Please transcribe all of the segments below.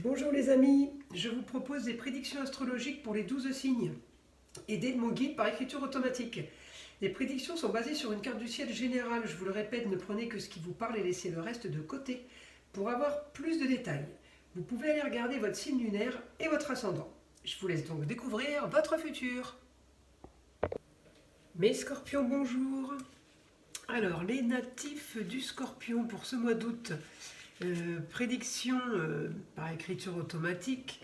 Bonjour les amis, je vous propose des prédictions astrologiques pour les 12 signes, aidées de mon guide par écriture automatique. Les prédictions sont basées sur une carte du ciel générale, je vous le répète, ne prenez que ce qui vous parle et laissez le reste de côté. Pour avoir plus de détails, vous pouvez aller regarder votre signe lunaire et votre ascendant. Je vous laisse donc découvrir votre futur. Mes scorpions, bonjour. Alors, les natifs du scorpion pour ce mois d'août. Prédiction par écriture automatique,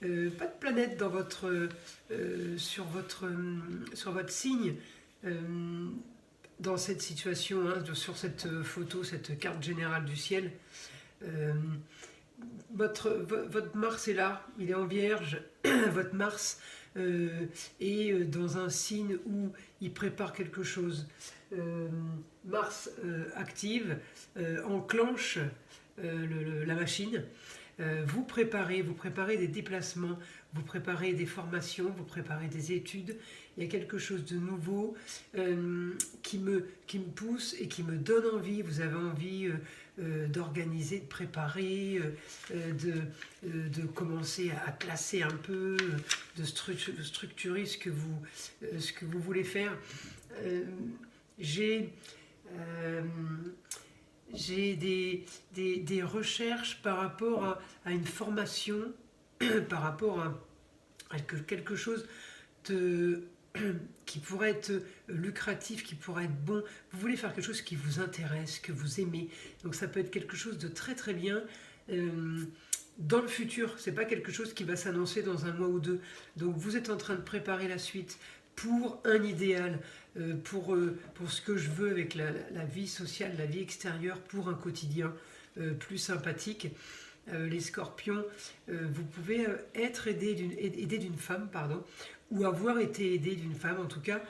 pas de planète dans sur votre signe dans cette situation, hein, sur cette photo, cette carte générale du ciel. Votre Mars est là, il est en Vierge, votre Mars est dans un signe où il prépare quelque chose. Mars active, enclenche la machine, vous préparez des déplacements, vous préparez des formations, vous préparez des études. Il y a quelque chose de nouveau qui me pousse et qui me donne envie. Vous avez envie d'organiser, de préparer, de commencer à classer un peu, de structurer ce que vous voulez faire. J'ai des recherches par rapport à une formation, par rapport à quelque chose qui pourrait être lucratif, qui pourrait être bon. Vous voulez faire quelque chose qui vous intéresse, que vous aimez. Donc ça peut être quelque chose de très très bien dans le futur. C'est pas quelque chose qui va s'annoncer dans un mois ou deux. Donc vous êtes en train de préparer la suite pour un idéal, pour ce que je veux avec la vie sociale, la vie extérieure, pour un quotidien plus sympathique. Les scorpions, vous pouvez être aidé d'une femme, ou avoir été aidé d'une femme. En tout cas,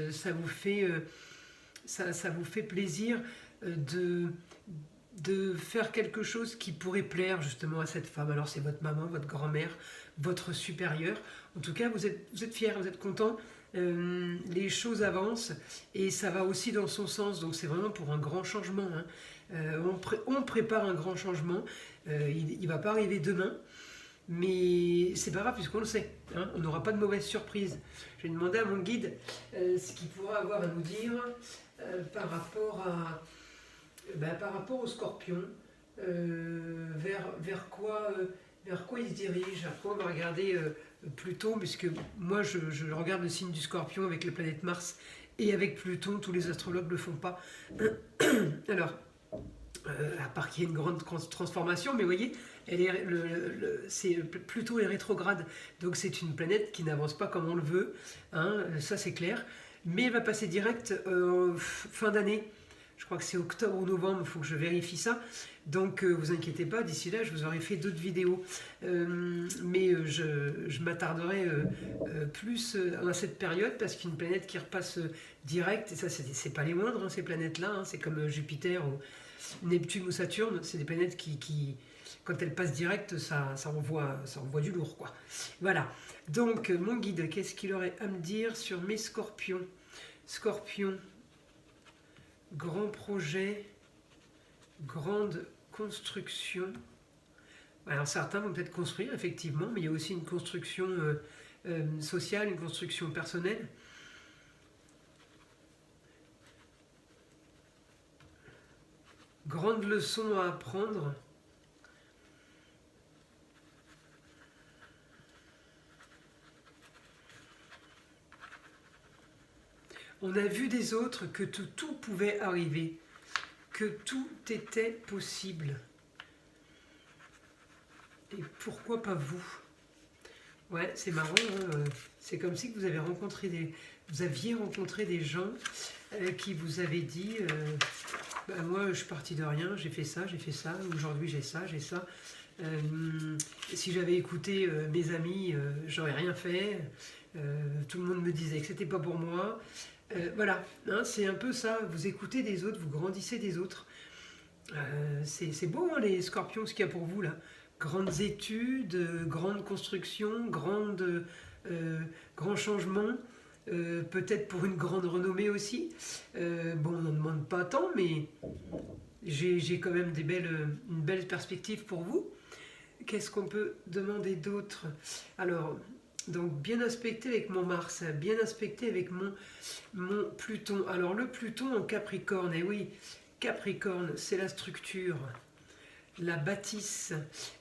ça vous fait plaisir de faire quelque chose qui pourrait plaire justement à cette femme. Alors c'est votre maman, votre grand-mère, votre supérieur. En tout cas, vous êtes fiers, vous êtes contents. Les choses avancent et ça va aussi dans son sens. Donc c'est vraiment pour un grand changement, hein. On prépare un grand changement. Il ne va pas arriver demain, mais c'est pas grave puisqu'on le sait, hein. On n'aura pas de mauvaise surprise. Je vais demander à mon guide ce qu'il pourra avoir à nous dire par rapport au scorpion, vers quoi il se dirige. Après on va regarder Pluton, puisque moi je regarde le signe du scorpion avec la planète Mars et avec Pluton. Tous les astrologues ne le font pas. Alors, à part qu'il y ait une grande transformation, mais vous voyez, Pluton est rétrograde, donc c'est une planète qui n'avance pas comme on le veut, hein, ça c'est clair, mais elle va passer direct fin d'année. Je crois que c'est octobre ou novembre, il faut que je vérifie ça. Donc vous inquiétez pas, d'ici là je vous aurai fait d'autres vidéos. Mais je m'attarderai plus à cette période parce qu'une planète qui repasse direct, et ça c'est pas les moindres, hein, ces planètes-là, hein, c'est comme Jupiter ou Neptune ou Saturne, c'est des planètes qui quand elles passent direct, ça envoie du lourd, quoi. Voilà. Donc mon guide, qu'est-ce qu'il aurait à me dire sur mes scorpions? Scorpion, grand projet, grande construction. Alors certains vont peut-être construire, effectivement, mais il y a aussi une construction sociale, une construction personnelle. Grande leçon à apprendre. On a vu des autres que tout pouvait arriver, que tout était possible. Et pourquoi pas vous? Ouais, c'est marrant, hein. C'est comme si vous aviez rencontré des gens qui vous avaient dit moi je suis parti de rien, j'ai fait ça, aujourd'hui j'ai ça. Si j'avais écouté mes amis, j'aurais rien fait. Tout le monde me disait que c'était pas pour moi. Voilà, hein, c'est un peu ça, vous écoutez des autres, vous grandissez des autres. C'est beau, hein, les scorpions, ce qu'il y a pour vous là. Grandes études, grandes constructions, grands changements, peut-être pour une grande renommée aussi. Bon, on n'en demande pas tant, mais j'ai quand même une belle perspective pour vous. qu'est-ce qu'on peut demander d'autre? Alors, donc bien aspecté avec mon Mars, bien aspecté avec mon Pluton. Alors le Pluton en Capricorne, et oui, Capricorne, c'est la structure, la bâtisse.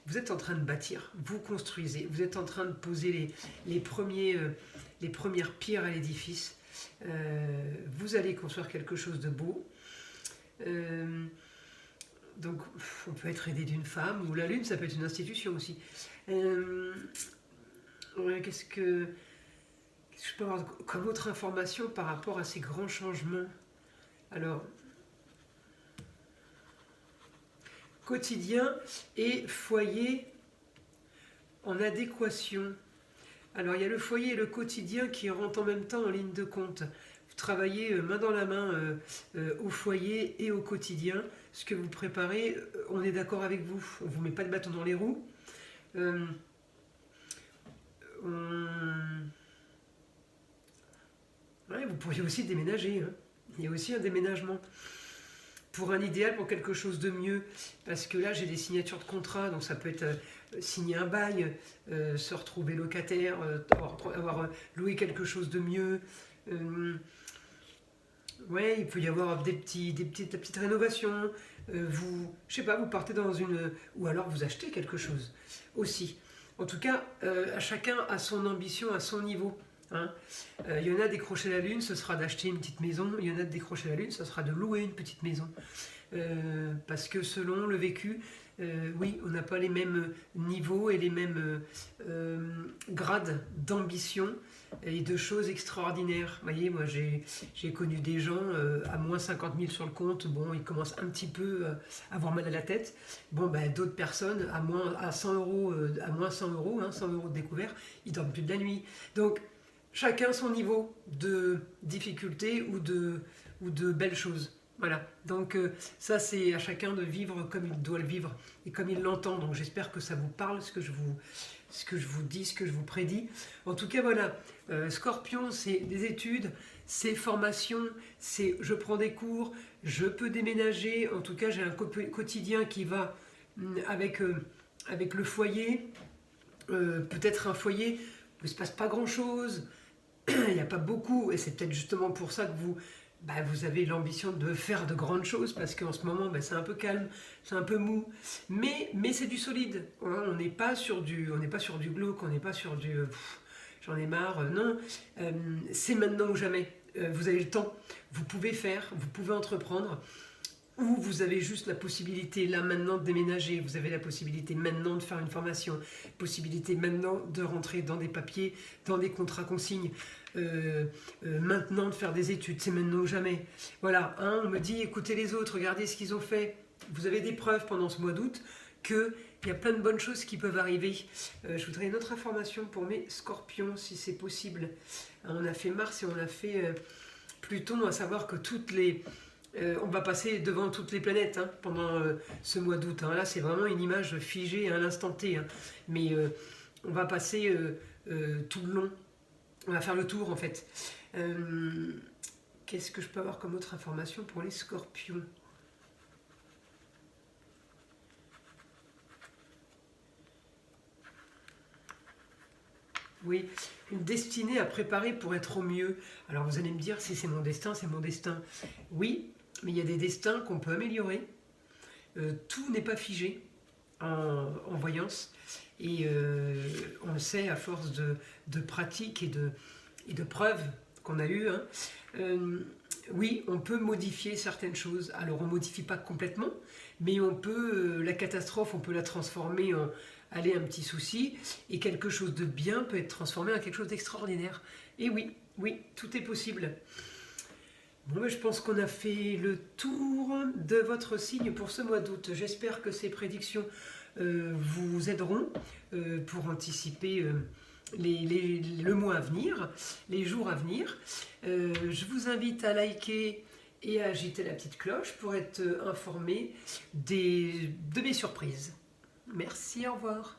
Vous êtes en train de bâtir, vous construisez, vous êtes en train de poser les premières pierres à l'édifice. Vous allez construire quelque chose de beau. Donc on peut être aidé d'une femme, ou la Lune, ça peut être une institution aussi. Ouais, qu'est-ce que je peux avoir comme autre information par rapport à ces grands changements? Alors, quotidien et foyer en adéquation. Alors, il y a le foyer et le quotidien qui rentrent en même temps en ligne de compte. Vous travaillez main dans la main au foyer et au quotidien. Ce que vous préparez, on est d'accord avec vous. On ne vous met pas de bâton dans les roues. Ouais, vous pourriez aussi déménager. Hein. Il y a aussi un déménagement. Pour un idéal, pour quelque chose de mieux. Parce que là, j'ai des signatures de contrat. Donc ça peut être signer un bail, se retrouver locataire, avoir loué quelque chose de mieux. Ouais, il peut y avoir des petites rénovations. Je sais pas, vous partez dans une... Ou alors vous achetez quelque chose aussi. En tout cas, chacun a son ambition, à son niveau. Hein. Il y en a décrocher la lune, ce sera d'acheter une petite maison. Il y en a de décrocher la lune, ce sera de louer une petite maison. Parce que selon le vécu, oui, on n'a pas les mêmes niveaux et les mêmes grades d'ambition et de choses extraordinaires. Vous voyez, moi j'ai connu des gens à moins 50 000 sur le compte, bon, ils commencent un petit peu à avoir mal à la tête. Bon, ben, d'autres personnes à 100 euros, à moins 100 euros, hein, 100 euros de découvert, ils dorment plus de la nuit. Donc, chacun son niveau de difficulté ou de belles choses. Voilà, donc ça c'est à chacun de vivre comme il doit le vivre et comme il l'entend. Donc j'espère que ça vous parle, ce que je vous dis, ce que je vous prédis. En tout cas voilà, Scorpion, c'est des études, c'est formation, c'est je prends des cours, je peux déménager. En tout cas j'ai un quotidien qui va avec le foyer, peut-être un foyer où il ne se passe pas grand chose, il n'y a pas beaucoup, et c'est peut-être justement pour ça que vous avez l'ambition de faire de grandes choses, parce qu'en ce moment, c'est un peu calme, c'est un peu mou, mais c'est du solide. Hein, on n'est pas sur du glauque, on n'est pas sur du j'en ai marre. Non, c'est maintenant ou jamais. Vous avez le temps, vous pouvez faire, vous pouvez entreprendre, ou vous avez juste la possibilité là maintenant de déménager, vous avez la possibilité maintenant de faire une formation, possibilité maintenant de rentrer dans des papiers, dans des contrats consignes, maintenant de faire des études, c'est maintenant ou jamais. Voilà, hein, on me dit écoutez les autres, regardez ce qu'ils ont fait, vous avez des preuves pendant ce mois d'août qu'il y a plein de bonnes choses qui peuvent arriver. Je voudrais une autre information pour mes scorpions si c'est possible. Hein, on a fait Mars et on a fait Pluton, à savoir que on va passer devant toutes les planètes hein, pendant ce mois d'août. Hein. Là, c'est vraiment une image figée à l'instant T. Hein. Mais on va passer tout le long. On va faire le tour, en fait. Qu'est-ce que je peux avoir comme autre information pour les scorpions? Oui, une destinée à préparer pour être au mieux. Alors, vous allez me dire, si c'est mon destin, c'est mon destin. Oui, mais il y a des destins qu'on peut améliorer. Tout n'est pas figé en voyance. Et on le sait à force de pratique et de preuves qu'on a eues. Hein. Oui, on peut modifier certaines choses. Alors on ne modifie pas complètement, mais on peut, la catastrophe, on peut la transformer en un petit souci, et quelque chose de bien peut être transformé en quelque chose d'extraordinaire. Et oui, tout est possible. Bon, je pense qu'on a fait le tour de votre signe pour ce mois d'août. J'espère que ces prédictions vous aideront pour anticiper le mois à venir, les jours à venir. Je vous invite à liker et à agiter la petite cloche pour être informé de mes surprises. Merci, au revoir.